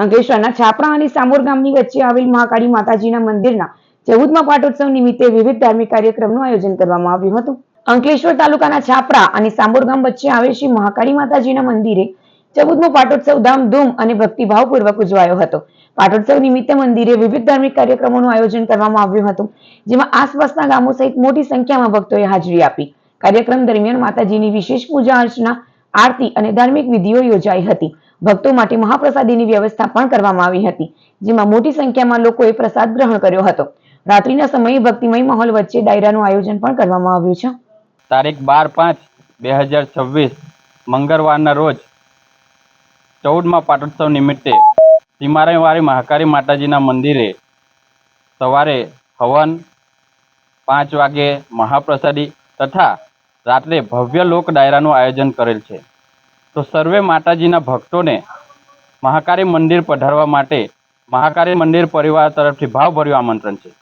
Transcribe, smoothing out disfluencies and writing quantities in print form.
અંકલેશ્વરના છાપરા અને સામોર ગામની વચ્ચે આવેલ મહાકાળી માતાજીના મંદિરના 14મા પાટોત્સવ નિમિત્તે વિવિધ ધાર્મિક કાર્યક્રમનું આયોજન કરવામાં આવ્યું હતું। અંકલેશ્વર તાલુકાના છાપરા અને સામોર ગામ વચ્ચે આવેલ શ્રી મહાકાળી માતાજીના મંદિરે 14મો પાટોત્સવ ધામધૂમ અને ભક્તિભાવપૂર્વક ઉજવાયો હતો। પાટોત્સવ નિમિત્તે મંદિરે વિવિધ ધાર્મિક કાર્યક્રમોનું આયોજન કરવામાં આવ્યું હતું, જેમાં આસપાસના ગામો સહિત મોટી સંખ્યામાં ભક્તોએ હાજરી આપી। કાર્યક્રમ દરમિયાન માતાજીની વિશેષ પૂજા અર્ચના, આરતી અને ધાર્મિક વિધિઓ યોજાઈ હતી। ભક્તો માટે મહાપ્રસાદીની વ્યવસ્થા પણ કરવામાં આવી હતી, જેમાં મોટી સંખ્યામાં લોકોએ પ્રસાદ ગ્રહણ કર્યો હતો। રાત્રિના સમયે ભક્તિમય માહોલ વચ્ચે ડાયરાનું આયોજન પણ કરવામાં આવ્યું છે। તારીખ 12/5/2026 મંગળવારના રોજ 14મા પાટોત્સવ નિમિત્તે સીમારાવાળી મહાકાળી માતાજીના મંદિરે સવારે હવન, 5 વાગે મહાપ્રસાદી તથા રાત્રે ભવ્ય લોક ડાયરાનું આયોજન કરેલ છે। તો સર્વે માતાજીના ભક્તોને મહાકાળી મંદિર પધારવા માટે મહાકાળી મંદિર પરિવાર તરફથી ભાવભર્યું આમંત્રણ છે।